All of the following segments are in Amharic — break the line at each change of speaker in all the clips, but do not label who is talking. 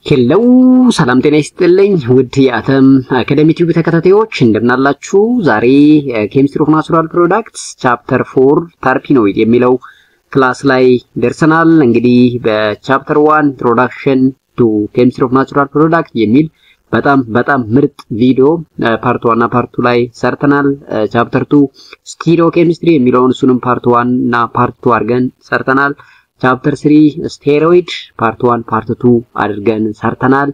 ሄሎ ሰላም ጤና ይስጥልኝ ውድ የአተም አካዳሚ ቲዩብ ተከታታዮች እንደምናላችሁ ዛሬ ኬሚስትሪ ኦፍ ናቹራል ፕሮዳክትስ ቻፕተር 4 ተርፒኖይድ የሚለው ክላስ ላይ ደርሰናል። እንግዲህ በቻፕተር 1 ኢንትሮዳክሽን ቱ ኬሚስትሪ ኦፍ ናቹራል ፕሮዳክት የሚል በጣም ምርጥ ቪዲዮ ፓርት 1 እና ፓርት 2 ላይ ሰርተናል። ቻፕተር 2 ስቲሪዮ ኬሚስትሪ የሚለውን እሱንም ፓርት 1 እና ፓርት 2 አድርገን ሰርተናል። ቻፕተር 3 ስቴሮይድ ፓርት 1 ፓርት 2 አድርገን ሰርተናል።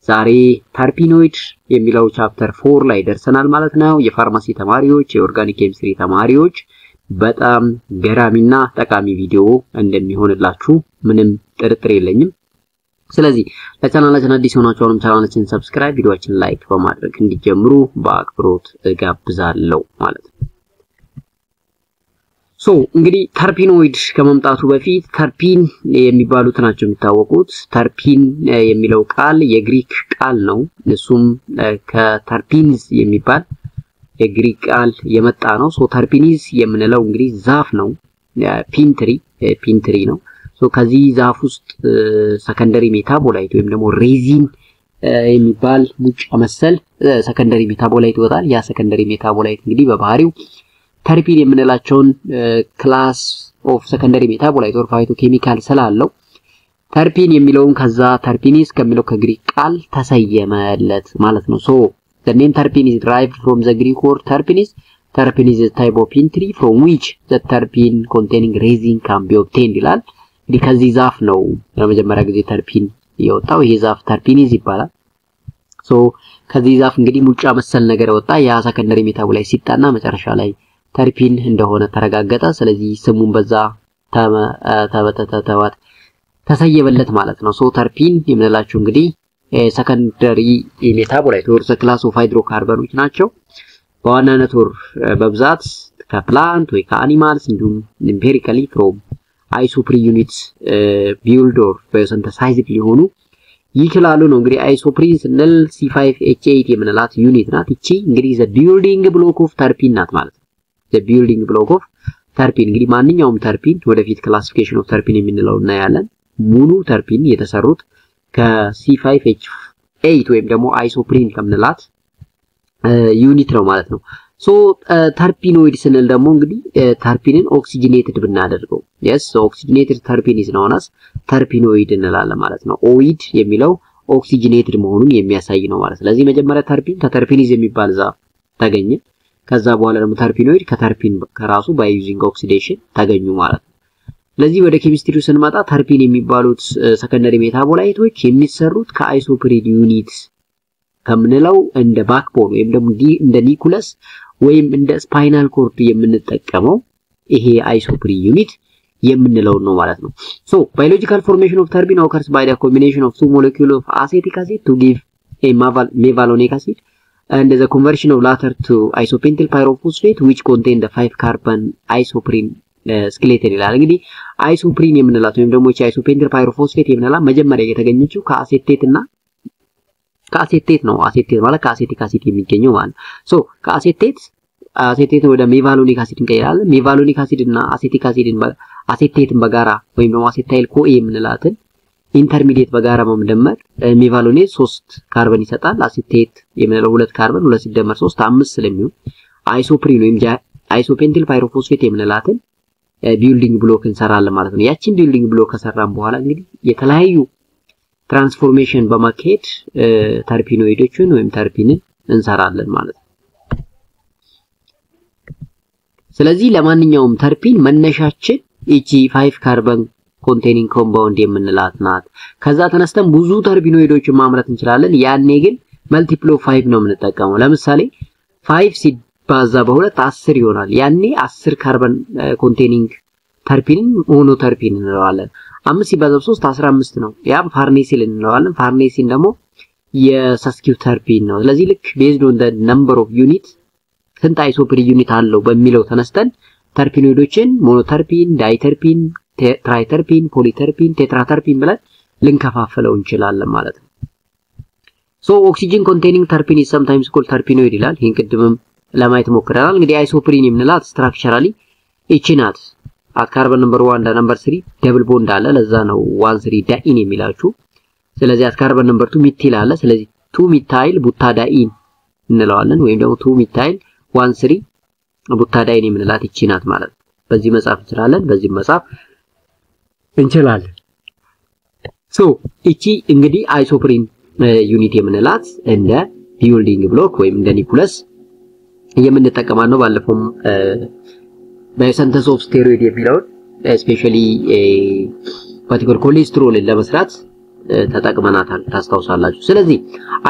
ዛሬ ተርፒኖይድ የሚለው ቻፕተር 4 ላይ ደርሰናል ማለት ነው። የፋርማሲ ተማሪዎች የኦርጋኒክ ኬሚስትሪ ተማሪዎች በጣም ገራሚና ጠቃሚ ቪዲዮ እንደሚሆንላችሁ ምንም ጥርጥር የለኝም። ስለዚህ ለቻናላችን አዲስ ሆናችሁ አሁንም ቻናላችንን ሰብስክራይብ ቪዲዮአችንን ላይክ በማድረግ እንዲጀምሩ በአክብሮት እጋብዛለሁ ማለት ነው። ሶ እንግዲህ ተርፒኖይድ ከመምጣቱ በፊት ተርፒን የሚባሉት ናቸው የሚታወቁት። ተርፒን የሚለው ቃል የግሪክ ቃል ነው። እሱም ከተርፒንዝ የሚባል የግሪክ ቃል የመጣ ነው። ሶ ተርፒኒዝ የምንለው እንግዲህ ዛፍ ነው። ፒንትሪ ነው። ሶ ከዚህ ዛፍ ውስጥ ሰከንደሪ ሜታቦላይት ወይም ደግሞ ሬዚን የሚባል ሙጫ መሰል ሰከንደሪ ሜታቦላይት ይወጣል። ያ ሰከንደሪ ሜታቦላይት እንግዲህ በባህሪው ተርፒን የምንላቸውን ክላስ ኦፍ ሰከንደሪ ሜታቦላይት ኦር ፋይቶኬሚካል ስላለው ተርፒን የሚለውን ከዛ ተርፒኒዝ ከሚለው ከግሪክ ቃል ተሰየመለት ማለት ነው። ሶ the name terpene is derived from the Greek word terpenes. Terpene is a type of pine tree from which the terpene containing resin can be obtained ይላል። እንግዲህ ከዚህ ዛፍ ነው ለመጀመሪያ ጊዜ ተርፒን የወጣው። ይሄ ዛፍ ተርፒኒዝ ይባላል። ሶ ከዚህ ዛፍ እንግዲህ ሙጫ መሰል ነገር ወጣ። ያ ሰከንደሪ ሜታቦላይት ሲጣና መጨረሻ ላይ ተርፒን እንደሆነ ተረጋገጠ። ስለዚህ ስሙን በዛ ተሰየበለት ማለት ነው። ሶ ተርፒን የምንላቸው እንግዲህ ሰከንደሪ ሜታቦላይት ኦር ክላስ ኦፍ ሃይድሮካርበኖች ናቸው። በዋናነት ኦር በብዛት ከፕላንት ወይ ከአኒማልስ እንዲሁም ኢምፔሪካሊ ፍሮም አይሶፕሪ ዩኒትስ ቢልድ ኦር ባዮሲንተሳይዝድ ሊሆኑ ይችላሉ ነው። እንግዲህ አይሶፕሪን ስንል C5H8 የምንላት ዩኒት ናት። እቺ እንግዲህ ዘ ቢልዲንግ ብሎክ ኦፍ ተርፒን ናት ማለት ነው። ዘ ቢልዲንግ ብሎክ ኦፍ ተርፒን እንግዲህ ማንኛውም ተርፒን ወደፊት ክላሲፊኬሽን ኦፍ ተርፒን የምንለው እናያለን። ሙሉ ተርፒን የተሰሩት ከC5H8 ወይም ደግሞ አይሶፕሪን ከምንላት ዩኒት ነው ማለት ነው። ሶ ተርፒኖይድ ስንል ደግሞ እንግዲህ ተርፒንን ኦክሲጂኔትድ ብናደርገው ኦክሲጂኔትድ ተርፒን is known as ተርፒኖይድ እንላለን ማለት ነው። ኦይድ የሚለው ኦክሲጂኔትድ መሆኑን የሚያሳይ ነው ማለት። ስለዚህ መጀመሪያ ተርፒን ከተርፒኒዝ የሚባል ዛፍ ተገኘ። ከዛ በኋላ ደግሞ ተርፒኖይድ ከተርፒን ከራሱ ባይ ዩዚንግ ኦክሲዴሽን ተገኙ ማለት ነው። ስለዚህ ወደ ኬሚስትሪው ስንመጣ ተርፒን የሚባሉት ሰከንደሪ ሜታቦላይቶች የሚሰሩት ከአይሶፕሪን ዩኒት ከምንለው እንደ ባክቦን ወይም ደግሞ እንደ ኒኩለስ ወይም እንደ ስፓይናል ኮርድ የምንጠቀመው ይሄ አይሶፕሪን ዩኒት የምንለው ነው ማለት ነው። ሶ ባዮሎጂካል ፎርሜሽን ኦፍ ተርፒን occurs by the combination of two molecules of acetic acid to give a mevalonic acid and the conversion of latter to isopentyl pyrophosphate which contain the 5 carbon isoprene skeleton ይላል። እንግዲህ አይሶፕሪን የምንላት ወይም ደግሞ እቺ isopentyl pyrophosphate የምንላት መጀመሪያ የተገኘችው ከአሴቴት ነው። አሴቴት ማለት ከአሴቲክ አሲድ የሚገኘው ማለት ነው። ሶ ከአሴቴት ወደ ሜቫሎኒክ አሲድ እንቀይራለን። ሜቫሎኒክ አሲድ እና አሴቴትን በጋራ ወይም ደግሞ አሴታይል ኮኤ የምንላትን ኢንተርሚዲየት በጋራ በመደመር ሜቫሎኔት 3 ካርበን ይሰጣል። አሴቴት የምንለው 2 ካርበን 2 ሲደመር 3 5 ስለሚሆን አይሶፕሪን ወይም አይሶፔንቲል ፓይሮፎስፌት የምንላትን ቢልዲንግ ብሎክ እንሰራለን ማለት ነው። ያቺን ቢልዲንግ ብሎክ ከሰራን በኋላ እንግዲህ የተለያዩ ትራንስፎርሜሽን በማካሄድ ተርፒኖይዶችን ወይም ተርፒንን እንሰራለን ማለት ነው። ስለዚህ ለማንኛውም ተርፒን መነሻችን እቺ 5 ካርበን ኮንቴኒንግ ኮምፓውንድ የምንላት ናት። ከዛ ተነስተን ብዙ ተርፒኖይዶችን ማምረት እንችላለን። ያኔ ግን መልቲፕል ኦፍ 5 ነው የምንጠቀመው። ለምሳሌ 5 ሲባዛ በ2 10 ይሆናል። ያኔ 10 ካርበን ኮንቴኒንግ ተርፒንን ሞኖ ተርፒን እንለዋለን። 5 ሲባዛ በ3 15 ነው። ያም ፋርኔሲል እንለዋለን። ፋርኔሲን ደግሞ የሰስኪው ተርፒን ነው። ስለዚህ ልክ ቤዝድ ኦን ዘ ነምበር ኦፍ ዩኒት ስንት አይሶፕሪን ዩኒት አለው በሚለው ተነስተን ተርፒኖይዶችን ሞኖተርፒን፣ ዳይተርፒን፣ ትራይተርፒን፣ ፖሊተርፒን፣ ቴትራተርፒን ብለን ልንከፋፈለው እንችላለን ማለት ነው። ሶ ኦክሲጅን ኮንቴኒንግ ተርፒን is sometimes called ተርፒኖይድ ይላል። ይሄን ቅድምም ለማየት ሞክረናል። እንግዲህ አይሶፕሪን የምንላት ስትራክቸራሊ እቺ ናት። አት ካርበን ነምበር 1 እና ነምበር 3 ደብል ቦንድ አለ። ለዛ ነው 13 ዳኢን የሚላችሁ ስለዚህ at carbon number 2 ሚቲል አለ ስለዚህ 2 ሚታይል ቡታዳኢን እንለዋለን ወይም ደግሞ 2 ሚታይል 13 ቡታዳኢን የምንላት እቺ ናት ማለት ነው በዚህ መጻፍ እንችላለን በዚህ መጻፍ እንችላለን ሶ እቺ እንግዲህ አይሶፕሪን ዩኒት የምንላት እንደ ቢልዲንግ ብሎክ ወይም እንደ ኒኩለስ የምንጠቀማው ነው ባለፈው ባዮሲንተሲስ ኦፍ ስቴሮይድ የሚለው ስፔሻሊ ፓርቲኩላር ኮሌስትሮልን ለመስራት ተጠቅመናታል ታስታውሳላችሁ ስለዚህ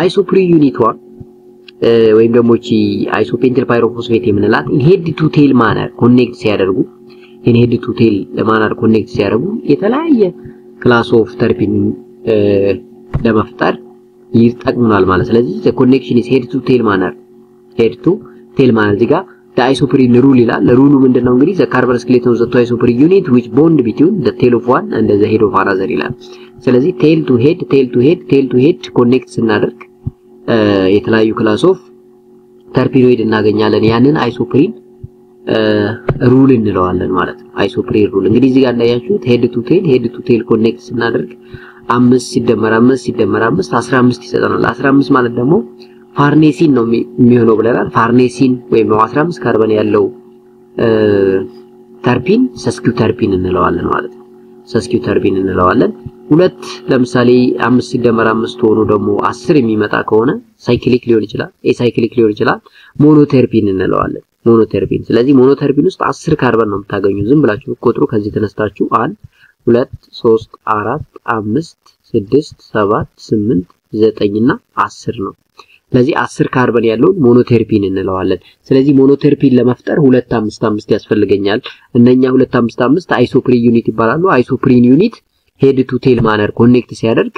አይሶፕሪን ዩኒቷ ወይም ደግሞ እቺ አይሶፔንቲል ፓይሮፎስፌት የምንላት ኢንሄድ ቱ ቴል ማነር ኮኔክት ሲያደርጉ ኢንሄድ ቱ ቴል ማነር ኮኔክት ሲያደርጉ የተለያየ ክላስ ኦፍ ተርፒን ለመፍጠር ይጠቅሙናል ማለት ስለዚህ the connection is head to tail manner እዚህ ጋር the isoprene rule ይላል ሩሉ ምንድነው እንግዲህ the carbon skeleton of the isoprene unit which bond between the tail of one and the head of another ይላል ስለዚህ tail to head connect ስናደርግ የተለያዩ ክላስ ኦፍ ተርፒኖይድ እናገኛለን ያንን አይሶፕሪን ሩል እንለዋለን ማለት ነው አይሶፕሪን ሩል እንግዲህ እዚህ ጋር እንዳያችሁት head to tail connect ስናደርግ 5 ሲደመር 5 15 ይሰጠናል 15 ማለት ደግሞ ፋርኔሲን ነው የሚሆነው ብለናል ፋርኔሲን ወይም 15 ካርበን ያለው ተርፒን ሰስኪው ተርፒን እንለዋለን ማለት ነው ሰስኪው ተርፒን እንለዋለን ሁለት ለምሳሌ 5 ሲደመር 5 ሆኖ ደግሞ 10 የሚመጣ ከሆነ ሳይክሊክ ሊሆን ይችላል ኤሳይክሊክ ሊሆን ይችላል ሞኖተርፒን እንለዋለን ሞኖተርፒን ስለዚህ ሞኖተርፒን ውስጥ 10 ካርበን ነው የምታገኙ ዝም ብላችሁ ቁጥሩ ከዚህ ተነስታችሁ 1 2 3 4 5 6 7 8 9 እና 10 ነው ስለዚህ 10 ካርበን ያለው ሞኖተርፒን እንለዋለን ስለዚህ ሞኖተርፒን ለመፍጠር 255 ያስፈልገኛል እነኛ 255 አይሶፕሪን ዩኒት ይባላሉ አይሶፕሪን ዩኒት ሄድ ቱ ቴል ማነር ኮኔክት ሲያደርግ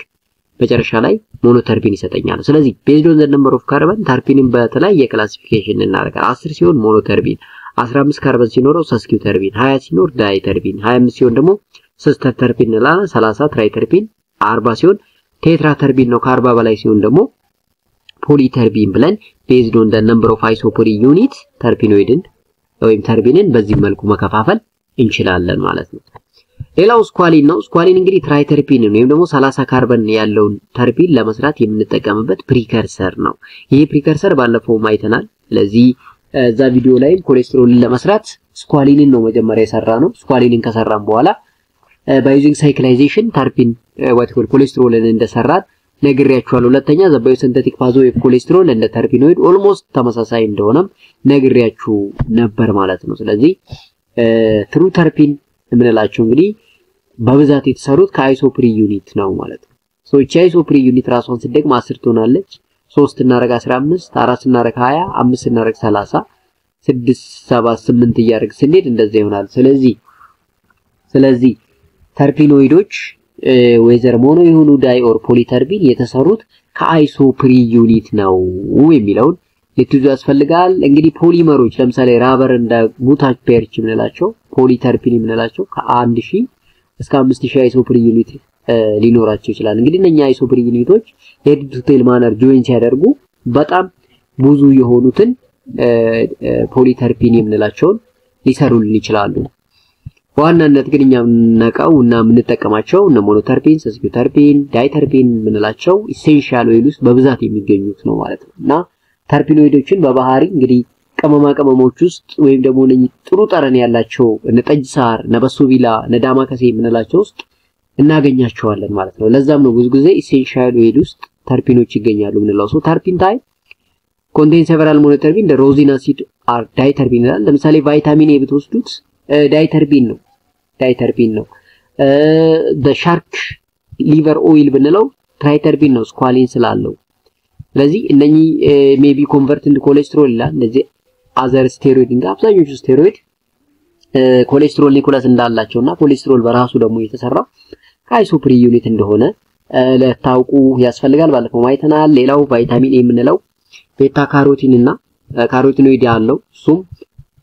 መጨረሻ ላይ ሞኖተርፒን ይሰጠኛል ስለዚህ ቤዝድ ኦን ዘ ነምበር ኦፍ ካርበን ተርፒንን በተለያየ ክላሲፊኬሽን እናደርጋለን 10 ሲሆን ሞኖተርፒን 15 ካርበን ሲኖረው ሰስኪው ተርፒን 20 ሲኖር ዳይተርፒን 25 ሲሆን ደግሞ ሲስተር ተርፒን እንላለን 30 ትራይተርፒን 40 ሲሆን ቴትራ ተርፒን ነው ከ40 በላይ ሲሆን ደግሞ ፖሊተርፒን ብለን ቤዝድ ኦን ዘ ነምበር ኦፍ አይሶፕሪን ዩኒት ተርፒኖይድን ወይም ተርፒንን በዚህ መልኩ መከፋፈል እንችላለን ማለት ነው ሌላው ስኳሊን ነው ስኳሊን እንግዲህ ትራይተርፒን ነው ወይም ደግሞ 30 ካርበን ያለውን ተርፒን ለመስራት የምንጠቀምበት ፕሪከርሰር ነው ይሄ ፕሪከርሰር ባለፈው ማይተናል ስለዚህ እዛ ቪዲዮ ላይ ኮሌስትሮልን ለመስራት ስኳሊንን ነው መጀመሪያ የሰራ ነው ስኳሊንን ከሰራን በኋላ by using cyclization ተርፒን what ኮሌስትሮልን እንደሰራን ነግሬያችኋለሁ ሁለተኛ the biosynthetic pathway of cholesterol and the terpenoid almost ተመሳሳይ እንደሆነም ነግሬያችሁ ነበር ማለት ነው ስለዚህ ትሩ ተርፒን የምንላቸው እንግዲህ በብዛት የተሰሩት ከአይሶፕሪን ዩኒት ነው ማለት ነው ሶ እቺ አይሶፕሪን ዩኒት ራሷን ሲደግም 10 ትሆናለች 3 እናረጋ 15 4 እናረጋ 20 5 እናረጋ 30 6 7 8 እያደረግ ስንሄድ እንደዛ ይሆናል ስለዚህ ተርፒኖይዶች ወይዘር ሞኖ የሆኑ ዳይ ኦር ፖሊተርፒን የተሰሩት ከአይሶፕሪን ዩኒት ነው የሚለውን ለትዙ ያስፈልጋል እንግዲህ ፖሊመሮች ለምሳሌ ራበር እንደ ጉታች ፔርች ምንላቸው ፖሊተርፒን ምንላቸው ከ1000 እስከ 5000 አይሶፕሪን ዩኒት ሊኖራቸው ይችላል እንግዲህ እነኛ አይሶፕሪን ዩኒቶች ሄድ ቱ ቴል ማነር ጆይን ሲያደርጉ በጣም ብዙ የሆኑትን ፖሊተርፒን ምንላቸውን ሊሰሩልን ይችላሉ ዋናነት ግን እኛ ነቃውና የምንጠቀማቸው እነ ሞኖተርፒን ሰስኪው ተርፒን ዳይተርፒን ምንላቸው ኢሴንሻል ኦይል ውስጥ በብዛት የሚገኙት ነው ማለት ነውና ተርፒኖይዶችን በባህሪ እንግዲህ ቅመሞች ውስጥ ወይም ደግሞ ጥሩ ጠረን ያላቸው እነ ጠጅ ሳር ነበሶቢላ ነዳማከሴ ምንላቸው ውስጥ እናገኛቸዋለን ማለት ነው ለዛም ነው ብዙ ጊዜ ኢሴንሻል ኦይል ውስጥ ተርፒኖች ይገኛሉ ምንላው ሶ ተርፒን ታይ ኮንቴን ሴቨራል ሞኖተርፒን ሮዚን አሲድ አር ዳይተርፒን ይላል ለምሳሌ ቫይታሚን ኤ ብትወስዱት ዳይተርፒን ነው the shark liver oil ብንለው ትራይተርፒን ነው ስኳሊን ስላለው ስለዚህ እነኚህ ሜቢ ኮንቨርት ኢንቱ ኮሌስትሮል ይላል እንደዚህ አዘር ስቴሮይድ እንደ አብዛኞቹ ስቴሮይድ ኮሌስትሮል ኒኮላስ እንዳላቸውና ኮሌስትሮል በራሱ ደግሞ የተሰራው ከአይሶፕሪን ዩኒት እንደሆነ ለታውቁ ያስፈልጋል ባለፈው ማይተናል ሌላው ቫይታሚን ኤ የምንለው ቤታ ካሮቲን እና ካሮቲኖይድ ያለው ሱም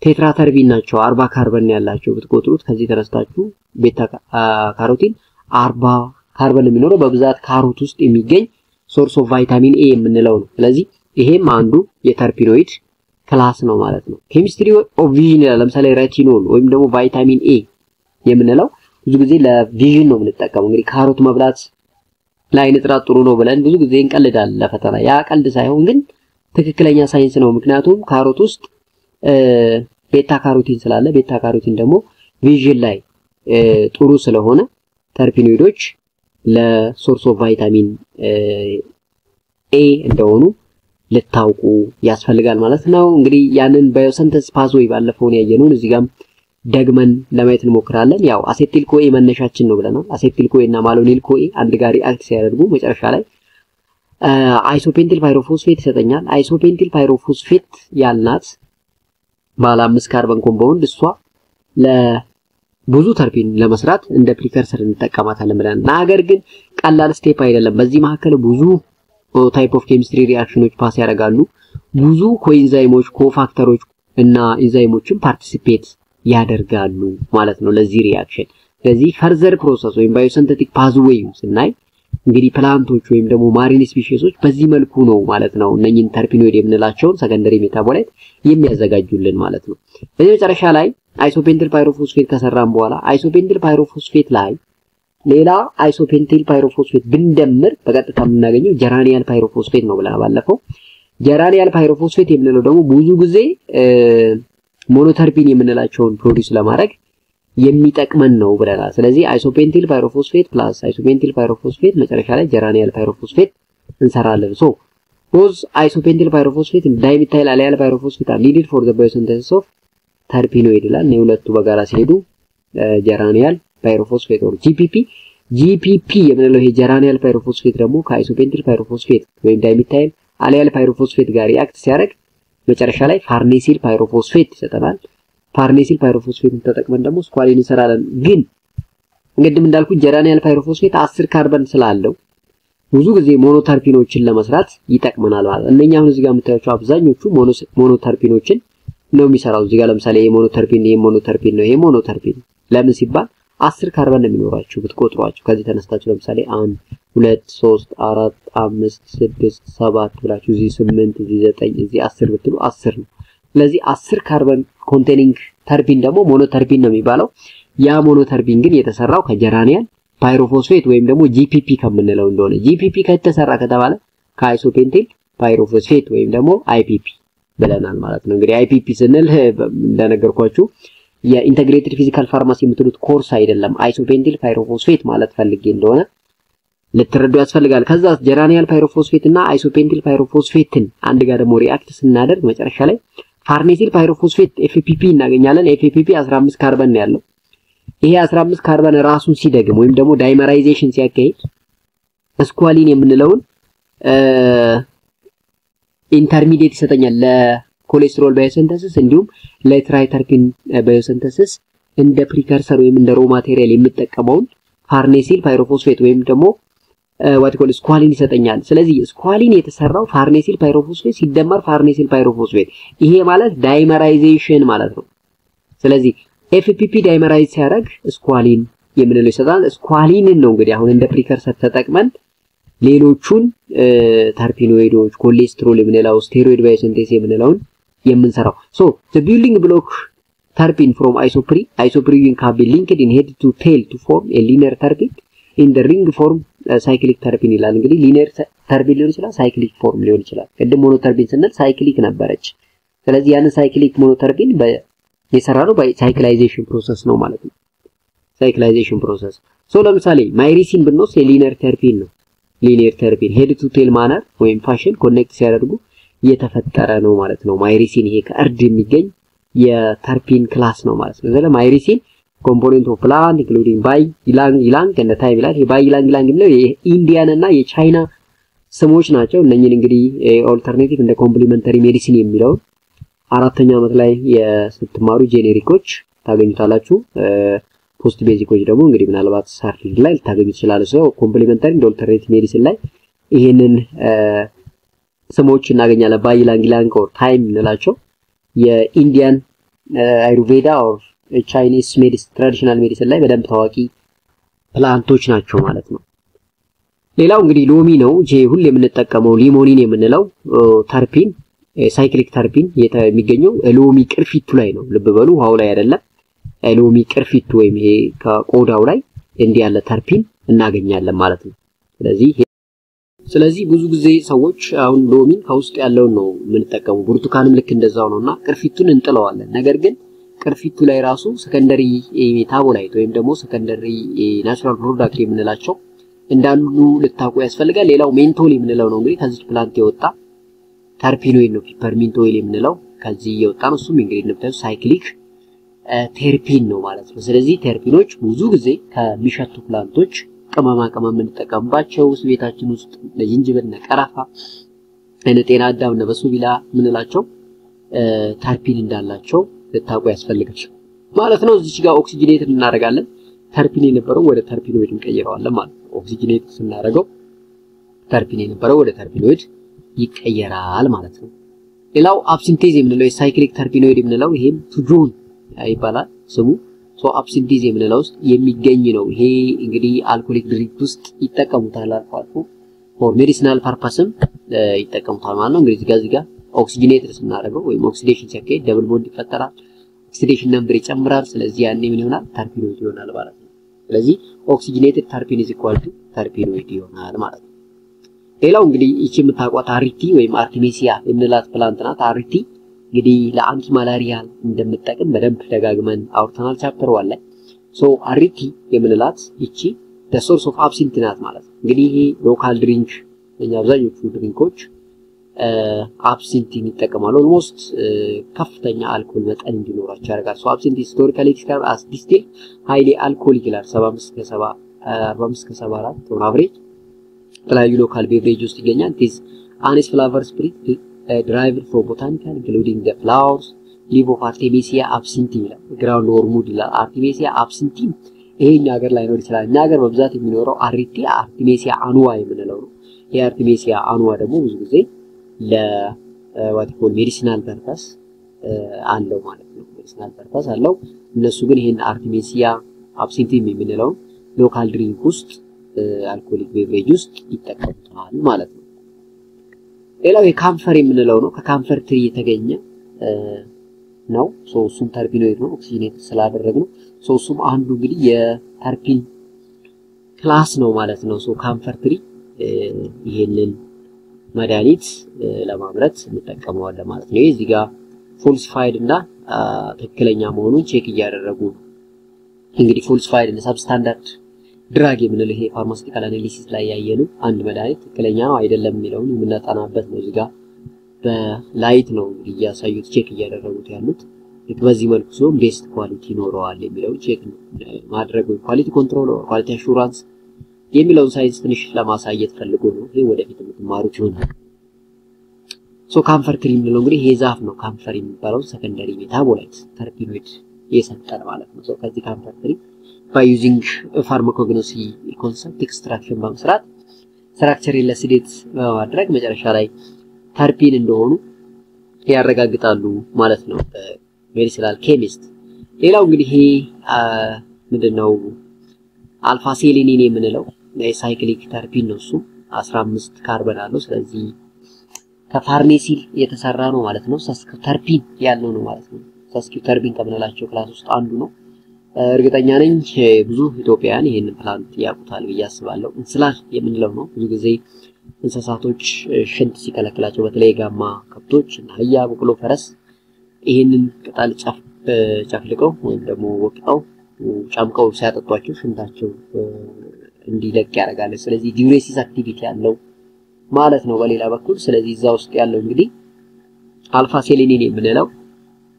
ቴትራ ተርፒን ናቸው 40 ካርበን ያላቸው ብትቆጥሩት ከዚህ ተነስታችሁ ቤታ ካሮቲን 40 ካርበን የሚኖረው በብዛት ካሮት ውስጥ የሚገኝ ሶርስ ኦፍ ቫይታሚን ኤ የምንለው ነው ስለዚህ ይሄም አንዱ የተርፒኖይድ ክላስ ነው ማለት ነው ኬሚስትሪ ኦፍ ቪዥን ለምሳሌ ሬቲኖል ወይም ደግሞ ቫይታሚን ኤ የምንለው ብዙ ጊዜ ለቪዥን ነው የምንጠቀመው እንግዲህ ካሮት መብላት ለአይን ጥራት ጥሩ ነው ብለን ብዙ ጊዜ እንቀልዳለን ለፈተና። ያ ቀልድ ሳይሆን ግን ትክክለኛ ሳይንስ ነው። ምክንያቱም ካሮት ውስጥ ቤታ ካሮቲን ስላለ ቤታ ካሮቲን ደግሞ ቪዥን ላይ ጥሩ ስለሆነ ተርፒኖይዶች ለሶርስ ኦፍ ቫይታሚን ኤ እንደሆኑ ልታውቁ ያስፈልጋል ማለት ነው። እንግዲህ ያንን ባዮሲንተሲስ ፓዝዌይ ባለፈው ነው ያየነው። እዚህ ጋር ደግመን ለማየት እንሞክራለን። ያው አሴቲል ኮኤ መነሻችን ነው ብለናል። አሴቲል ኮኤ እና ማሎኒል ኮኤ አንድ ጋር ሪአክት ሲያደርጉ መጨረሻ ላይ አይሶፔንቲል ፓይሮፎስፌት ይሰጠኛል። አይሶፔንቲል ፓይሮፎስፌት ያልናት ባለ 5 ካርበን ኮምፓውንድ እሷ ለብዙ ተርፒን ለመስራት እንደ ፕሪከርሰር እንጠቀማታለን ብለን። ነገር ግን ቀላል ስቴፕ አይደለም። በዚህ መካከል ብዙ ታይፕ ኦፍ ኬሚስትሪ ሪአክሽኖች ፓስ ያደርጋሉ። ብዙ ኮኤንዛይሞች ኮፋክተሮች እና ኢንዛይሞችን ፓርቲሲፔት ያደርጋሉ ማለት ነው ለዚህ ሪአክሽን። ስለዚህ ፈርዘር ፕሮሰስ ወይም ባዮሲንተቲክ ፓዝዌይ ስናይ እንግዲህ ፕላንቶች ወይም ደግሞ ማሪን ስፒሺሶች በዚህ መልኩ ነው ማለት ነው እነኚህን ተርፒኖይድ የምንላቸውን ሰከንደሪ ሜታቦላይት የሚያዘጋጁልን ማለት ነው። በዚህ መጨረሻ ላይ አይሶፔንቲል ፓይሮፎስፌት ከሰራን በኋላ አይሶፔንቲል ፓይሮፎስፌት ላይ ሌላ አይሶፔንቲል ፓይሮፎስፌት ብንደምር በቀጥታ የምናገኘው ጀራኒያል ፓይሮፎስፌት ነው ብለናል ባለፈው። ጀራኒያል ፓይሮፎስፌት የምንለው ደግሞ ብዙ ጊዜ ሞኖተርፒን የምንላቸውን ፕሮዲዩስ ለማድረግ የሚጠቅመን ነው ብለናል። ስለዚህ አይሶፔንቲል ፓይሮፎስፌት ፕላስ አይሶፔንቲል ፓይሮፎስፌት መጨረሻ ላይ ጀራኒያል ፓይሮፎስፌት እንሰራለን። ሶ ቦዝ አይሶፔንቲል ፓይሮፎስፌት ዳይሚታይል አሊያል ፓይሮፎስፌት are needed for the biosynthesis of ተርፒኖይድ ይላል። ሁለቱ በጋራ ሲሄዱ ጀራኒያል ፓይሮፎስፌት or GPP የምንለው ይሄ ጀራኒያል ፓይሮፎስፌት ደግሞ ከአይሶፔንቲል ፓይሮፎስፌት ወይም ዳይሚታይል አሊያል ፓይሮፎስፌት ጋር ሪአክት ሲያደርግ መጨረሻ ላይ ፋርኔሲል ፓይሮፎስፌት ይሰጠናል። ፋርኔሲል ፓይሮፎስፌትን ተጠቅመን ደግሞ ስኳሊን እንሰራለን። ግን እንግዲህ እንዳልኩት ጀራኒያል ፓይሮፎስፌት 10 ካርበን ስላለው ብዙ ጊዜ ሞኖተርፒኖችን ለመስራት ይጠቅመናል ማለት። እነኛ አሁን እዚህ ጋር የምታዩቸው አብዛኞቹ ሞኖተርፒኖችን ነው የሚሰራው። እዚህ ጋር ለምሳሌ ይሄ ሞኖተርፒን ነው። ይሄ ሞኖተርፒን ለምን ሲባል 10 ካርበን ነው የሚኖራቸው ብትቆጥሯቸው። ከዚህ ተነስታችሁ ለምሳሌ 1 2 3 4 5 6 7 ብላችሁ እዚህ 8 እዚህ 9 እዚህ 10 ብትሉ 10 ነው። ስለዚህ 10 ካርበን ኮንቴኒንግ ተርፒን ደግሞ ሞኖተርፒን ነው የሚባለው። ያ ሞኖተርፒን ግን የተሰራው ከጀራኒያል ፓይሮፎስፌት ወይም ደግሞ GPP ከምንለው እንደሆነ GPP ከተሰራ ከተባለ ከአይሶፔንቲል ፓይሮፎስፌት ወይም ደግሞ IPP ብለናል ማለት ነው። እንግዲህ IPP ስንል እንደነገርኳችሁ የኢንተግሬትድ ፊዚካል ፋርማሲ የምትሉት ኮርስ አይደለም። አይሶፔንቲል ፓይሮፎስፌት ማለት ፈልጌ እንደሆነ ልትረዱ ያስፈልጋል። ከዛ ጀራኒያል ፓይሮፎስፌት እና አይሶፔንቲል ፓይሮፎስፌትን አንድ ጋር ደግሞ ሪአክት ስናደርግ መጨረሻ ላይ ፋርኔሲል ፓይሮፎስፌት FPP እናገኛለን። FPP 15 ካርበን ነው ያለው። ይሄ 15 ካርበን ራሱን ሲደግም ወይም ደግሞ ዳይመራይዜሽን ሲያካሂድ ስኳሊን የምንለውን ኢንተርሚዲየት ይሰጠኛል ለኮሌስትሮል ባዮሲንተሲስ እንዲሁም ለትራይተርፒን ባዮሲንተሲስ እንደ ፕሪከርሰር ወይም እንደ ሮ ማቴሪያል የምጠቀመውን ፋርኔሲል ፓይሮፎስፌት ወይም ደግሞ ዋትኮል ስኳሊን ይሰጠኛል። ስለዚህ ስኳሊን የተሰራው ፋርኔሲል ፓይሮፎስፌት ሲደመር ፋርኔሲል ፓይሮፎስፌት ይሄ ማለት ዳይመራይዜሽን ማለት ነው። ስለዚህ FPP ዳይመራይዝ ሲያደርግ ስኳሊን የምንለው ይሰጣል። ስኳሊንን ነው እንግዲህ አሁን እንደ ፕሪከርሰር ተጠቅመን ሌሎቹን ተርፒኖይዶች ኮሌስትሮል የምንለው ስቴሮይድ ባዮሲንቴሲስ የምንለውን የምንሰራው። ሶ the building block terpene from isoprene can be linked in head to tail to form a linear terpene in the ring form cyclic terpene ይላል። እንግዲህ linear terpene ሊሆን ይችላል cyclic form ሊሆን ይችላል። ቅድም ሞኖተርፒን ስንል cyclic ነበረች። ስለዚህ ያን cyclic ሞኖተርፒን የሰራነው ሳይክላይዜሽን ፕሮሰስ ነው ማለት ነው። ሳይክላይዜሽን ፕሮሰስ ሶ ለምሳሌ ማይሪሲን ብንወስድ የሊኒየር ተርፒን ነው። ሊኒየር ተርፒን ሄድ ቱ ቴል ማነር ወይም ፋሽን ኮኔክት ሲያደርጉ የተፈጠረ ነው ማለት ነው። ማይሪሲን ይሄ ከእርድ የሚገኝ የተርፒን ክላስ ነው ማለት ነው። ስለዚህ ማይሪሲን ኮምፖኔንት ኦፍ ፕላንት ኢንክሉዲንግ ባይ ይላንግ እና ታይም ይላል። ይሄ ባይ ይላንግ ነው የኢንዲያን እና የቻይና ስሞች ናቸው። እነኚህን እንግዲህ ኦልተርኔቲቭ እንደ ኮምፕሊመንተሪ ሜዲሲን የሚለው አራተኛ ዓመት ላይ የስትማሩ ጄኔሪኮች ታገኙታላችሁ። ፖስት ቤዚኮች ደግሞ እንግዲህ ምናልባት ሳርሊድ ላይ ልታገኙ ትችላላችሁ። ሰው ኮምፕሊመንተሪ እንደ ኦልተርኔቲቭ ሜዲሲን ላይ ይሄንን ስሞች እናገኛለን። ባይ ይላንግ ኦር ታይም እንላቸው የኢንዲያን አዩርቬዳ ኦር ቻይኒስ ሜዲሲን ትራዲሽናል ሜዲሲን ላይ በደንብ ታዋቂ ፕላንቶች ናቸው ማለት ነው። ሌላው እንግዲህ ሎሚ ነው። ሁሌ የምንጠቀመው ሊሞኒን የምንለው ተርፒን ሳይክሊክ ተርፒን የሚገኘው ሎሚ ቅርፊቱ ላይ ነው። ልብ በሉ ውሃው ላይ አይደለም። ሎሚ ቅርፊቱ ወይም ይሄ ከቆዳው ላይ እንዲህ ያለ ተርፒን እናገኛለን ማለት ነው። ስለዚህ ስለዚህ ብዙ ጊዜ ሰዎች አሁን ሎሚን ከውስጥ ያለው ነው የምንጠቀመው ብርቱካንም ልክ እንደዛው ነውና ቅርፊቱን እንጥለዋለን ነገር ግን ቅርፊቱ ላይ ራሱ ሰከንደሪ ሜታቦላይት ወይም ደግሞ ሰከንደሪ ናቹራል ፕሮዳክት የምንላቸው እንዳሉ ልታውቁ ያስፈልጋል ሌላው ሜንቶል የምንለው ነው እንግዲህ ከዚህ ፕላንት የወጣ ተርፒኖይድ ነው ፒፐርሚንት ኦይል የምንለው ከዚህ የወጣ ነው እሱም እንግዲህ እንደምታዩት ሳይክሊክ ተርፒን ነው ማለት ነው ስለዚህ ተርፒኖች ብዙ ጊዜ ከሚሸቱ ፕላንቶች ቅመማ ቅመም እንጠቀምባቸው ቤታችን ውስጥ ለጅንጅብል ነቀራፋ ጤና አዳም እና በሱቢላ ምንላቸው ተርፒን እንዳላቸው ልታውቁ ያስፈልጋል ማለት ነው እዚህ ጋር ኦክሲጅኔት እናደርጋለን ተርፒን የነበረው ወደ ተርፒኖይድ እንቀይረዋለን ማለት ነው ኦክሲጅኔት ስናደርገው ተርፒን የነበረው ወደ ተርፒኖይድ ይቀየራል ማለት ነው ሌላው አብሲንቴዝ የምንለው የሳይክሊክ ተርፒኖይድ የምንለው ይሄም ቱጆን ይባላል ስሙ ሶ አብሲንቴዝ የምንለው ውስጥ የሚገኝ ነው ይሄ እንግዲህ አልኮሊክ ድሪንክ ውስጥ ይጠቀሙታል አልፎ ፎር ሜዲሲናል ፐርፐስም ይጠቀሙታል ማለት ነው እንግዲህ እዚህ ጋር ኦክሲጅኔት ስናደርገው ወይ ኦክሲዴሽን ሲያካሂድ ደብል ቦንድ ይፈጠራል ኦክሲዴሽን ነምበር ይጨምራል ስለዚህ ያኔ ምን ይሆናል ተርፒኖይድ ይሆናል ማለት ነው ስለዚህ ኦክሲጅኔትድ ተርፒን ኢዝ ኢኳል ቱ ተርፒኖይድ ይሆናል ማለት ነው ሌላው እንግዲህ እቺ የምታውቋት አሪቲ ወይም አርቲሜሲያ የምንላት ፕላንት ናት አሪቲ እንግዲህ ለአንቲ ማላሪያል እንደምትጠቅም በደንብ ደጋግመን አውርተናል ቻፕተር 1 ላይ ሶ አሪቲ የምንላት እቺ the source of absinthe ናት ማለት ነው እንግዲህ ይሄ ሎካል ድሪንክ አብዛኞቹ ድሪንኮች አብሲንቲን ይጠቀማሉ ኦልሞስት ከፍተኛ አልኮል መጠን እንዲኖራቸው ያደርጋል ሶ አብሲንት ሂስቶሪካሊ ዲስክራይብ አስ ዲስቲል ሃይሊ አልኮሊክ ይላል 45-74 ኦን አቨሬጅ የተለያዩ ሎካል ቤቨሬጅ ውስጥ ይገኛል this anise flavor spirit derived from botanical including the flowers leaf of Artemisia absinthe ይላል ground wormwood ይላል Artemisia absinthe ይሄኛ ሀገር ላይ ነው ይችላል እኛ ሀገር በብዛት የሚኖረው አሪቲ Artemisia annua የምንለው ነው ይሄ Artemisia annua ደግሞ ብዙ ጊዜ ለዋቲኮል ሜዲሲናል ፐርፐስ አለው ማለት ነው ሜዲሲናል ፐርፐስ አለው እነሱ ግን ይሄን Artemisia absinthe የምንለው ሎካል ድሪንክ ውስጥ አልኮሊክ ቤቨሬጅ ውስጥ ይጠቀሙታል ማለት ነው ሌላው የካምፈር የምንለው ነው ከካምፈር ትሪ የተገኘ ነው ሶ እሱም ተርፒኖይድ ነው ኦክሲጅኔት ስላደረግነው ሶ እሱም አንዱ እንግዲህ የተርፒን ክላስ ነው ማለት ነው ሶ ካምፈር ትሪ ይሄንን መድኃኒት ለማምረት እንጠቀመዋለን ማለት ነው እዚህ ጋር ፎልሲፋይድ እና ትክክለኛ መሆኑን ቼክ እያደረጉ ነው እንግዲህ ፎልሲፋይድ እና ሰብስታንዳርድ ድራግ የምንለው ይሄ ፋርማሲቲካል አናሊሲስ ላይ ያየነው አንድ መድኃኒት ትክክለኛ ነው አይደለም የሚለውን የምናጠናበት ነው እዚህ ጋር በላይት ነው እያሳዩት ቼክ እያደረጉት ያሉት በዚህ መልኩ ሲሆን ቤስት ኳሊቲ ኖረዋል የሚለው ቼክ ማድረግ ወይ ኳሊቲ ኮንትሮል ኦር ኳሊቲ አሹራንስ የሚለውን ሳይንስ ትንሽ ለማሳየት ፈልጎ ነው ይሄ ወደፊት የምትማሩት ይሆናል ሶ ካምፈር ክሪም ነው እንግዲህ ይሄ ዛፍ ነው ካምፈር የሚባለው ሰከንደሪ ሜታቦላይት ተርፒኖይድ የሰጠን ማለት ነው ሶ ከዚህ ካምፈር ክሪም by using pharmacognosy concept extraction በመስራት ስትራክቸር ለሲዴት በማድረግ መጨረሻ ላይ ተርፒን እንደሆኑ ያረጋግጣሉ ማለት ነው ሜዲሲናል ኬሚስት ሌላው እንግዲህ ምንድነው አልፋ ሴሌኒን የምንለው ሳይክሊክ ተርፒን ነው እሱ 15 ካርበን አለው ስለዚህ ከፋርኔሲል የተሰራ ነው ማለት ነው ሰስኪው ተርፒን ያለው ነው ማለት ነው ሰስኪው ተርፒን ከምንላቸው ክላስ ውስጥ አንዱ ነው እርግጠኛ ነኝ ብዙ ኢትዮጵያውያን ይሄንን ፕላንት ያውቁታል ብዬ አስባለሁ እንስላል የምንለው ነው ብዙ ጊዜ እንስሳቶች ሽንት ሲከለክላቸው በተለይ ጋማ ከብቶች እና አህያ በቅሎ ፈረስ ይሄንን ቅጠል ጨፍልቀው ወይም ደግሞ ወቅጠው ጫምቀው ሲያጠጧቸው ሽንታቸው እንዲለቅ ያደርጋል ስለዚህ ዲዩሬሲስ አክቲቪቲ ያለው ማለት ነው በሌላ በኩል ስለዚህ እዛ ውስጥ ያለው እንግዲህ አልፋ ሴሌኒን የምንለው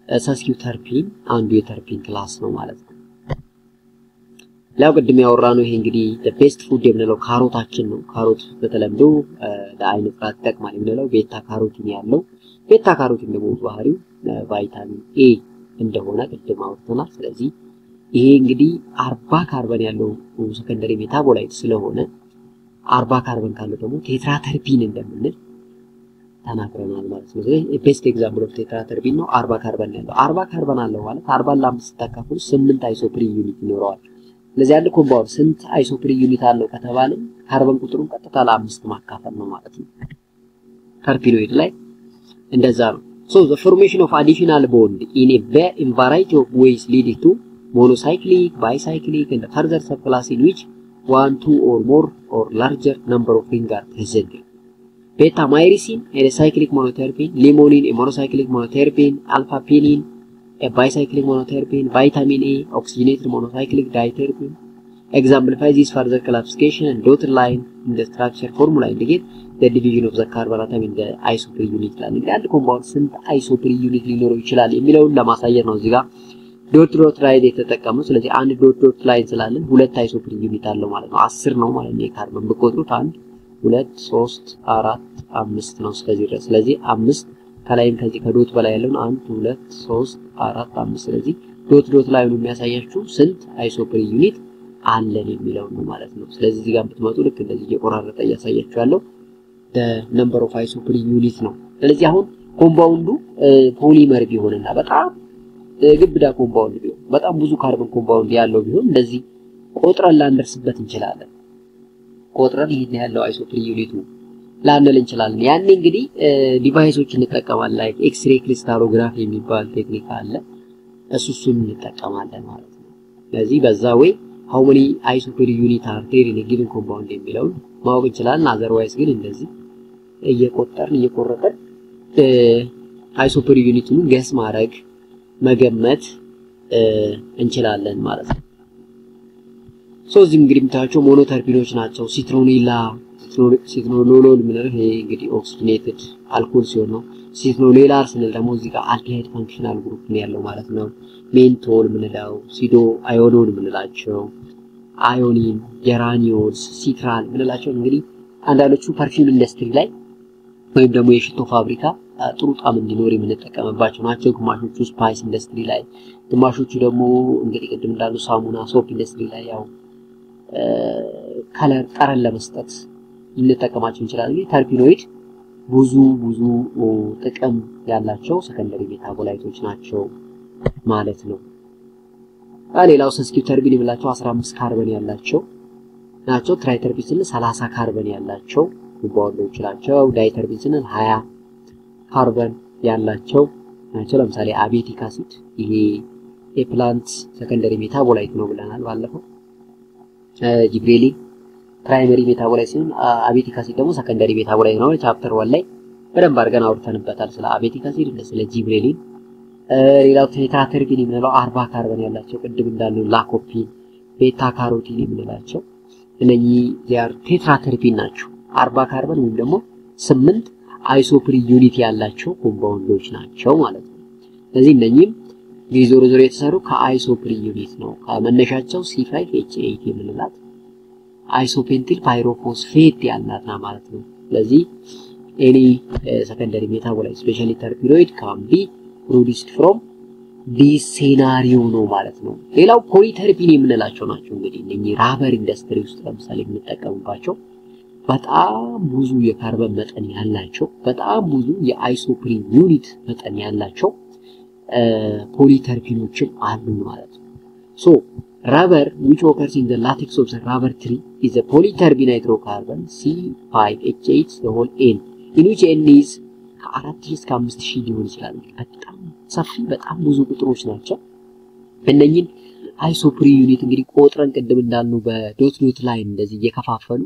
ሰስኪው ተርፒን አንዱ የተርፒን ክላስ ነው ማለት ነው ላው ቅድም ያወራነው ይሄ እንግዲህ the best food የምንለው ካሮታችን ነው ካሮት በተለምዶ ለአይን ጥራት ይጠቅማል የምንለው ቤታ ካሮቲን ያለው ቤታ ካሮቲን ደግሞ ባህሪው ቫይታሚን ኤ እንደሆነ ቅድም አውርተናል ስለዚህ ይሄ እንግዲህ 40 ካርበን ያለው ሰከንደሪ ሜታቦላይት ስለሆነ 40 ካርበን ካለው ደግሞ ቴትራተርፒን እንደምንል ተናግረናል ማለት ነው ስለዚህ ቤስት ኤግዛምፕል ኦፍ ቴትራተርፒን ነው 40 ካርበን ያለው 40 ካርበን አለው ማለት 40 ለ5 ተካፍሉ 8 አይሶፕሪ ዩኒት ይኖረዋል ለዚህ ያለ ኮምፓውንድ ስንት አይሶፕሪ ዩኒት አለው ከተባለ ካርበን ቁጥሩን ቀጥታ ለ5 ማካፈል ነው ማለት ነው ተርፒኖይድ ላይ እንደዛ ነው so the formation of additional bond in a variety of ways leading to monocyclic bicyclic and further subclass in which 1 2 or more or larger number of ring are present beta myrisine a cyclic monoterpene, limonene a monocyclic monoterpene, alpha pinene a bicyclic monoterpene, vitamin A oxygenated monocyclic diterpene. Exemplify this further classification and dotted line in the structure formula indicate the division of the carbon atom in the iso per unit ላል እንግዲህ አንድ ኮምፓውንድ ስንት iso per unit ሊኖረው ይችላል የሚለውን ለማሳየት ነው እዚህ ጋር ዶት ላይን የተጠቀመው። ስለዚህ አንድ ዶት ላይን ስላለን ሁለት iso per unit አለው ማለት ነው 10 ነው ማለት ነው። የካርበን ብትቆጥሩት 1 2 3 4 5 ነው እስከዚህ ድረስ። ስለዚህ 5 ከላይም ከዚህ ከዶት በላይ ያለውን 1 2 3 4 5 ስለዚህ ዶት ላይኑ የሚያሳያችሁ ስንት iso per unit አለን የሚለው ነው ማለት ነው። ስለዚህ እዚህ ጋር ብትመጡ ልክ እንደዚህ እየቆራረጠ ያሳያችሁ ያለው the number of iso per unit ነው። ስለዚህ አሁን ኮምፓውንዱ ፖሊመር ቢሆንና በጣም ግብዳ ኮምፓውንድ ቢሆን በጣም ብዙ ካርበን ኮምፓውንድ ያለው ቢሆን እንደዚህ ቆጥረን ላንደርስበት እንችላለን። ቆጥረን ይሄን ያለው iso per unit ላንል እንችላለን። ያኔ እንግዲህ ዲቫይሶች እንጠቀማለን like ኤክስሬይ ክሪስታሎግራፊ የሚባል ቴክኒክ አለ። እሱን እንጠቀማለን ማለት ነው። ስለዚህ በዛ ወይ how many iso per unit are there in a given compound የሚለውን ማወቅ እንችላለን። otherwise ግን እንደዚህ እየቆረጠን iso per unit ገስ ማድረግ መገመት እንችላለን ማለት ነው። እዚህ እንግዲህ የምታያቸው ሞኖተርፒኖች ናቸው። ሲትሮኖሎል ምንለው ይሄ እንግዲህ ኦክሲጅኔትድ አልኮል ሲሆን ነው። ሲትሮኖሌላር ስንል ደግሞ እዚህ ጋር አልዲሃይድ ፋንክሽናል ግሩፕ ነው ያለው ማለት ነው። ሜንቶል ምንለው ሲዶ አዮኖን ምንላቸው አዮኒን ጀራኒዮልስ ሲትራል ምንላቸው እንግዲህ አንዳንዶቹ ፐርፊውም ኢንደስትሪ ላይ ወይም ደግሞ የሽቶ ፋብሪካ ጥሩ ጣዕም እንዲኖር የምንጠቀምባቸው ናቸው። ግማሾቹ ስፓይስ ኢንደስትሪ ላይ፣ ግማሾቹ ደግሞ እንግዲህ ቅድም እንዳሉ ሳሙና ሶፕ ኢንደስትሪ ላይ ያው ከለር ጠረን ለመስጠት እንጠቀማቸው እንችላለን። ተርፒኖይድ ብዙ ጥቅም ያላቸው ሰከንደሪ ሜታቦላይቶች ናቸው ማለት ነው። ሌላው ሰስኪው ተርቢን የምላቸው 15 ካርበን ያላቸው ናቸው። ትራይተርቢን 30 ካርበን ያላቸው ኮምፓውንዶች ናቸው። ዳይተርቢን 20 ካርበን ያላቸው ናቸው። ለምሳሌ አቤቲክ አሲድ ይሄ የፕላንት ሰከንደሪ ሜታቦላይት ነው ብለናል ባለፈው። ጂብሬሊን ፕራይመሪ ሜታቦላይት ሲሆን አቤቲክ አሲድ ደግሞ ሰከንደሪ ሜታቦላይት ነው። ቻፕተር 1 ላይ በደንብ አድርገን አውርተንበታል ስለ አቤቲክ አሲድ እና ስለ ጂብሬሊን። ሌላው ቴትራተርቢን የምንለው 40 ካርበን ያላቸው ቅድም እንዳልነው ላኮፒን ቤታ ካሮቲን የምንላቸው እነኚህ ዚያር ቴትራተርቢን ናቸው። 40 ካርበን ወይም ደግሞ 8 iso per unit ያላቸው ኮምፓውንዶች ናቸው ማለት ነው። ስለዚህ እነኚህም ዞሮ የተሰሩ ከiso per unit ነው። ከመነሻቸው C5H8 የምንላት አይሶፔንቲል ፓይሮፎስፌት ያልናትና ማለት ነው። ስለዚህ any secondary metabolite especially terpenoid can be produced from this scenario ነው ማለት ነው። ሌላው ፖሊተርፒን የምንላቸው ናቸው። እንግዲህ እነኚህ ራበር ኢንደስትሪ ውስጥ ለምሳሌ የምንጠቀምባቸው በጣም ብዙ የካርበን መጠን ያላቸው በጣም ብዙ የiso per unit መጠን ያላቸው ፖሊተርፒኖችም አሉ ማለት ነው። so rubber which occurs in the latex of the rubber tree is a polyterpene hydrocarbon C5H8 the whole N in which N is ከ4000 እስከ 5000 ሊሆን ይችላል። በጣም ሰፊ በጣም ብዙ ቁጥሮች ናቸው። እነኚህን iso per unit እንግዲህ ቆጥረን ቅድም እንዳልነው በዶት ላይን እንደዚህ እየከፋፈሉ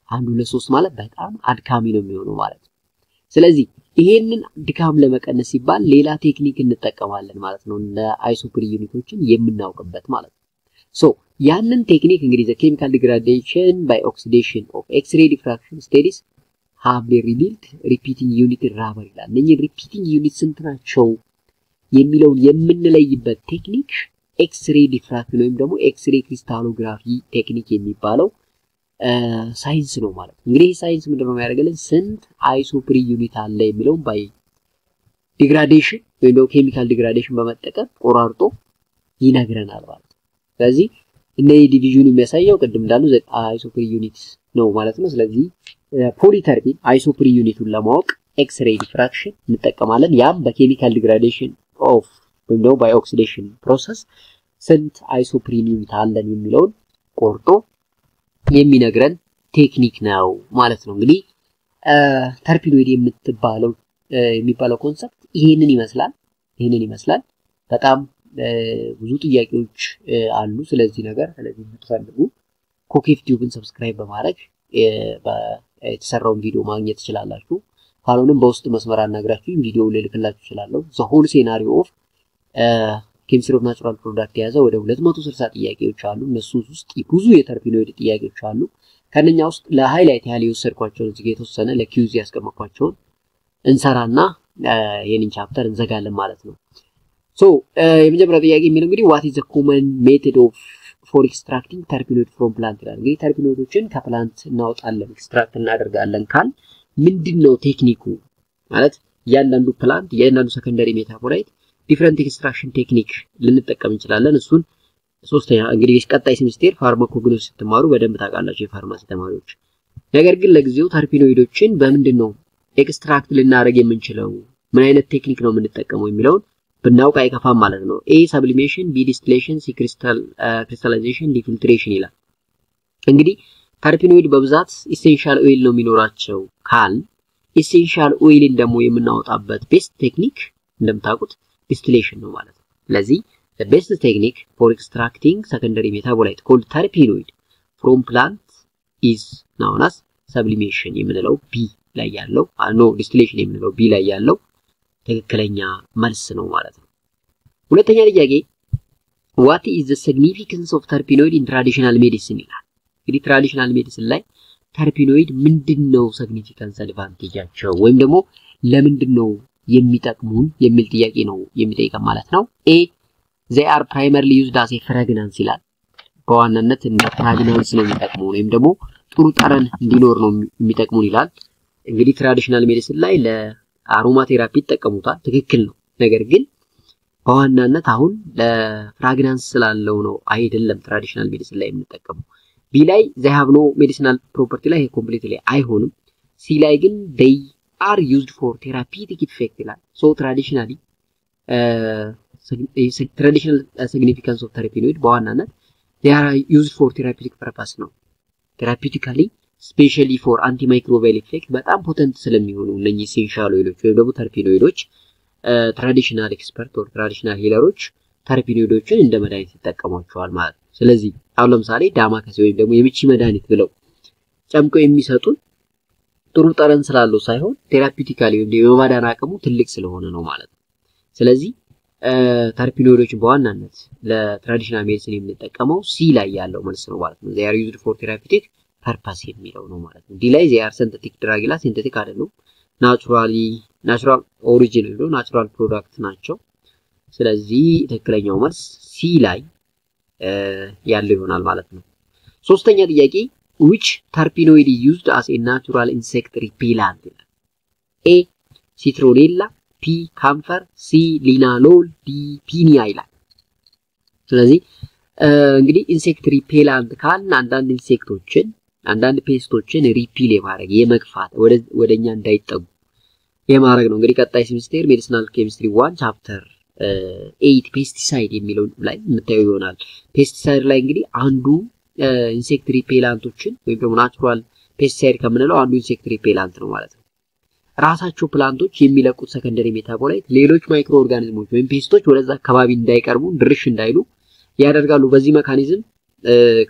1 2 3 ማለት በጣም አድካሚ ነው የሚሆነው ማለት ነው። ስለዚህ ይሄንን ድካም ለመቀነስ ሲባል ሌላ ቴክኒክ እንጠቀማለን ማለት ነው። እንደ iso per unitዎችን የምናውቅበት ማለት ነው። so ያንን ቴክኒክ እንግዲህ the chemical degradation by oxidation of X-ray diffraction studies have been revealed repeating unit rubber ይላል። እነኚህ repeating unit ስንት ናቸው የሚለውን የምንለይበት ቴክኒክ X-ray diffraction ወይም ደግሞ X-ray crystallography ቴክኒክ የሚባለው ሳይንስ ነው ማለት ነው። እንግዲህ ሳይንስ ምንድነው የሚያደርገልን ስንት iso per unit አለ የሚለውን ባይ ዲግራዴሽን ወይም ደግሞ ኬሚካል ዲግራዴሽን በመጠቀም ቆራርጦ ይነግረናል ማለት ነው። ስለዚህ እነዚህ ዲቪዥኑ የሚያሳየው ቅድም እንዳሉ iso per unit ነው ማለት ነው። ስለዚህ ፖሊተርፒን iso per unitን ለማወቅ ኤክስ-ሬይ ዲፍራክሽን እንጠቀማለን። ያም በኬሚካል ዲግራዴሽን ኦፍ ወይም ደግሞ ባይ ኦክሲዴሽን ፕሮሰስ ስንት iso per unit አለን የሚለውን ቆርጦ የሚነግረን ቴክኒክ ነው ማለት ነው። እንግዲህ ተርፒኖይድ የሚባለው ኮንሰፕት ይሄንን ይመስላል። በጣም ብዙ ጥያቄዎች አሉ ስለዚህ ነገር። ስለዚህ የምትፈልጉ ኮኬፍ ቲዩብን ሰብስክራይብ በማድረግ የተሰራውን ቪዲዮ ማግኘት ትችላላችሁ። ካልሆነም በውስጥ መስመር አናግራችሁ ቪዲዮ ልልክላችሁ እችላለሁ። ዘ ሆል ሴናሪዮ ኦፍ ኬሚስትሪ ኦፍ ናቹራል ፕሮዳክት የያዘ ወደ 260 ጥያቄዎች አሉ። እነሱ ውስጥ ብዙ የተርፒኖይድ ጥያቄዎች አሉ። ከነኛ ውስጥ ለሃይላይት ያህል የወሰድኳቸውን እዚህ ጋር የተወሰነ ለኪዩዝ ያስቀመጥኳቸውን እንሰራና የኔን ቻፕተር እንዘጋለን ማለት ነው። ሶ የመጀመሪያው ጥያቄ የሚለው እንግዲህ what is the common method of for extracting terpenoid from plant ይላል። እንግዲህ ተርፒኖይዶችን ከፕላንት እናወጣለን ኤክስትራክት እናደርጋለን ካል ምንድነው ቴክኒኩ ማለት ያንዳንዱ ፕላንት ያንዳንዱ ሰከንደሪ ሜታቦላይት ዲፈረንት ኤክስትራክሽን ቴክኒክ ልንጠቀም እንችላለን። እሱን ሶስተኛ እንግዲህ ቀጣይ ሴሚስተር ፋርማኮግኖሲስ ስትማሩ በደንብ ታውቃላችሁ የፋርማሲ ተማሪዎች። ነገር ግን ለጊዜው ተርፒኖይዶችን በምንድነው ኤክስትራክት ልናደርግ የምንችለው ምን አይነት ቴክኒክ ነው የምንጠቀመው የሚለውን ብናውቅ አይከፋም ማለት ነው። ኤ ሰብሊሜሽን፣ ቢ ዲስቲሌሽን፣ ሲ ክሪስታላይዜሽን፣ ዲ ፊልትሬሽን ይላል። እንግዲህ ተርፒኖይድ በብዛት ኢሴንሻል ኦይል ነው የሚኖራቸው ካል ኢሴንሻል ኦይልን ደግሞ የምናወጣበት ቤስት ቴክኒክ እንደምታውቁት ዲስቲሌሽን ነው ማለት ነው። ስለዚህ the best technique for extracting secondary metabolite called terpenoid from plant is known as sublimation የምንለው ቢ ላይ ያለው distillation የምንለው ቢ ላይ ያለው ትክክለኛ መልስ ነው ማለት ነው። ሁለተኛ ጥያቄ what is the significance of terpenoid in traditional medicine ይላል። እንግዲህ ትራዲሽናል ሜዲሲን ላይ ተርፒኖይድ ምንድነው ሲግኒፊካንስ አድቫንቴጃቸው ወይም ደግሞ ለምንድነው የሚጠቅሙን የሚል ጥያቄ ነው የሚጠይቀን ማለት ነው። ኤ they are primarily used as a fragrance ይላል። በዋናነት እንደ ፍራግናንስ ነው የሚጠቅሙን ወይም ደግሞ ጥሩ ጠረን እንዲኖር ነው የሚጠቅሙን ይላል። እንግዲህ ትራዲሽናል ሜዲሲን ላይ ለአሮማ ቴራፒ ይጠቀሙታል፣ ትክክል ነው። ነገር ግን በዋናነት አሁን ለፍራግናንስ ስላለው ነው አይደለም ትራዲሽናል ሜዲሲን ላይ የምንጠቀመው። ቢ ላይ they have no medicinal property ላይ completely አይሆንም። ሲ ላይ ግን they are used for therapeutic effect ይላል። so traditional significance of terpenoid በዋናነት they are used for therapeutic purpose ነው። therapeutically especially for antimicrobial effect በጣም ፖተንት ስለሚሆኑ እነኚህ ኢሴንሻል ኦይሎች ወይም ደግሞ ተርፒኖይዶች ትራዲሽናል ኤክስፐርት or ትራዲሽናል ሂለሮች ተርፒኖይዶችን እንደ መድኃኒት ይጠቀሟቸዋል ማለት ነው። ስለዚህ አሁን ለምሳሌ ዳማከሴ ወይም ደግሞ የምቺ መድኃኒት ብለው ጨምቀው የሚሰጡን ጥሩ ጠረን ስላለው ሳይሆን ቴራፒውቲካሊ ወይም የማዳን አቅሙ ትልቅ ስለሆነ ነው ማለት ነው። ስለዚህ ተርፒኖይዶችን በዋናነት ለትራዲሽናል ሜዲሲን የምንጠቀመው ሲ ላይ ያለው መልስ ነው ማለት ነው። they are used for therapeutic purpose የሚለው ነው ማለት ነው። ዲ ላይ they are synthetic drug ይላል። ሲንቴቲክ አይደሉም፣ ናቹራል ኦሪጂን ነው፣ ናቹራል ፕሮዳክት ናቸው። ስለዚህ ትክክለኛው መልስ ሲ ላይ ያለው ይሆናል ማለት ነው። ሶስተኛ ጥያቄ which terpenoid is used as a natural insect repellent ይላል። ኤ ሲትሮኔላ፣ ፒ ካምፈር፣ ሲ ሊናሎል፣ ዲ ፒኒያ ይላል። ስለዚህ እንግዲህ ኢንሴክት ሪፔላንት ካልን አንዳንድ ኢንሴክቶችን አንዳንድ ፔስቶችን ሪፒል የማድረግ የመግፋት ወደኛ እንዳይጠጉ የማድረግ ነው። እንግዲህ ቀጣይ ሴሚስተር ሜዲሲናል ኬሚስትሪ 1 ቻፕተር 8 ፔስቲሳይድ የሚለው ላይ የምታዩ ይሆናል። ፔስቲሳይድ ላይ እንግዲህ አንዱ ኢንሴክት ሪፔላንቶችን ወይም ደግሞ ናቹራል ፔስቲሳይድ ከምንለው አንዱ ኢንሴክት ሪፔላንት ነው ማለት ነው። ራሳቸው ፕላንቶች የሚለቁት ሰከንደሪ ሜታቦላይት ሌሎች ማይክሮ ኦርጋኒዝሞች ወይም ፔስቶች ወደዛ አካባቢ እንዳይቀርቡ ድርሽ እንዳይሉ ያደርጋሉ። በዚህ ሜካኒዝም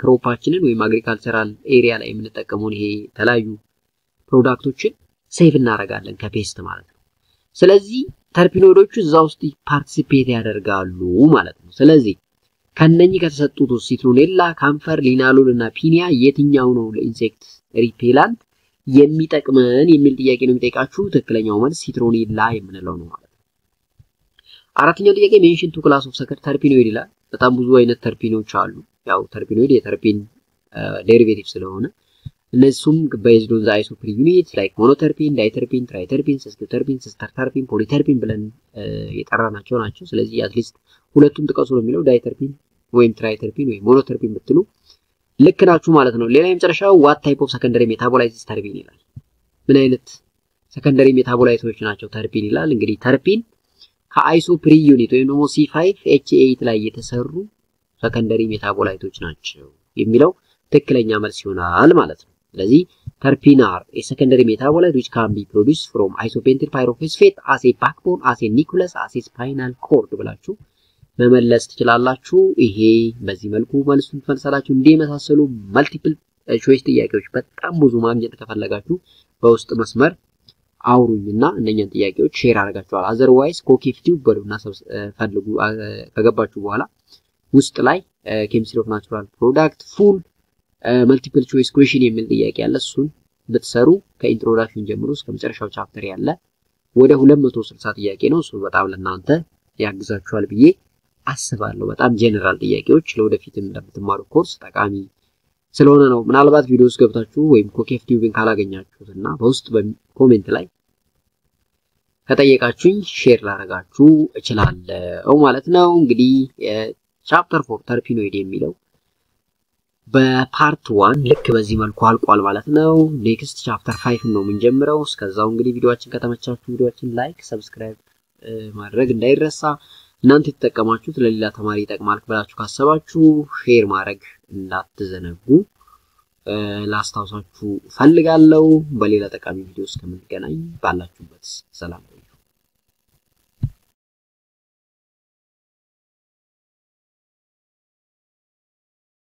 ክሮፓችንን ወይም አግሪካልቸራል ኤሪያ ላይ የምንጠቀመውን ይሄ ተለያዩ ፕሮዳክቶችን ሴቭ እናደርጋለን ከፔስት ማለት ነው። ስለዚህ ተርፒኖይዶቹ እዛ ውስጥ ፓርቲሲፔት ያደርጋሉ ማለት ነው። ስለዚህ ከነኚህ ከተሰጡት ሲትሮኔላ፣ ካምፈር፣ ሊናሎል እና ፒኒያ የትኛው ነው ለኢንሴክት ሪፔላንት የሚጠቅመን የሚል ጥያቄ ነው የሚጠይቃችሁ። ትክክለኛው መልስ ሲትሮኔላ የምንለው ነው ማለት ነው። አራተኛው ጥያቄ ሜንሽን ቱ ክላስ ኦፍ ተርፒኖይድ ይላል። በጣም ብዙ አይነት ተርፒኖች አሉ። ያው ተርፒኖይድ የተርፒን ዴሪቬቲቭ ስለሆነ እነሱም based on the isoprene units like ሞኖተርፒን፣ ዳይተርፒን፣ ትራይተርፒን፣ ሲስቶተርፒን፣ ሲስተርተርፒን፣ ፖሊተርፒን ብለን የጠራናቸው ናቸው። ስለዚህ አትሊስት ሁለቱም ጥቀሱ ነው የሚለው ዳይተርፒን ወይም ትራይተርፒን ወይም ሞኖተርፒን ብትሉ ልክ ናችሁ ማለት ነው። ሌላ የመጨረሻው what type of secondary metabolites is terpene ይላል። ምን አይነት ሰከንደሪ ሜታቦላይቶች ናቸው ተርፒን ይላል። እንግዲህ ተርፒን ከአይሶፕሪን ዩኒት ወይም ደግሞ C5H8 ላይ የተሰሩ ሰከንደሪ ሜታቦላይቶች ናቸው የሚለው ትክክለኛ መልስ ይሆናል ማለት ነው። ስለዚህ terpene are a secondary metabolite which can be produced from isopentyl pyrophosphate as a backbone, as a nucleus, as a spinal cord ብላችሁ መመለስ ትችላላችሁ። ይሄ በዚህ መልኩ መልሱን ትፈልሳላችሁ። እንደመሳሰሉ መልቲፕል ቾይስ ጥያቄዎች በጣም ብዙ ማግኘት ከፈለጋችሁ በውስጥ መስመር አውሩኝና እነኛን ጥያቄዎች ሼር አደርጋችኋለሁ። አዘርዋይስ ኮኬፍቲው በሉና ፈልጉ። ከገባችሁ በኋላ ውስጥ ላይ ኬሚስትሪ ኦፍ ናቹራል ፕሮዳክት ፉል መልቲፕል ቾይስ ኩዌሽን የሚል ጥያቄ አለ። እሱን ብትሰሩ ከኢንትሮዳክሽን ጀምሮ እስከ መጨረሻው ቻፕተር ያለ ወደ 260 ጥያቄ ነው። እሱ በጣም ለናንተ ያግዛችኋል ብዬ አስባለሁ። በጣም ጄነራል ጥያቄዎች ለወደፊትም ለምትማሩ ኮርስ ጠቃሚ ስለሆነ ነው። ምናልባት ቪዲዮስ ገብታችሁ ወይም ኮኬፍቲውን ካላገኛችሁትና በውስጥ በኮሜንት ላይ ከጠየቃችሁኝ ሼር ላደርጋችሁ እችላለሁ ማለት ነው። እንግዲህ ቻፕተር 4 ተርፒኖይድ የሚለው በፓርት 1 ልክ በዚህ መልኩ አልቋል ማለት ነው። ኔክስት ቻፕተር 5 ነው የምንጀምረው። እስከዛው እንግዲህ ቪዲዮአችን ከተመቻችሁ ቪዲዮአችን ላይክ ሰብስክራይብ ማድረግ እንዳይረሳ። እናንተ የተጠቀማችሁት ለሌላ ተማሪ ይጠቅማል ብላችሁ ካሰባችሁ ሼር ማድረግ እንዳትዘነጉ ላስታውሳችሁ ፈልጋለሁ። በሌላ ጠቃሚ ቪዲዮ እስከምንገናኝ ባላችሁበት ሰላም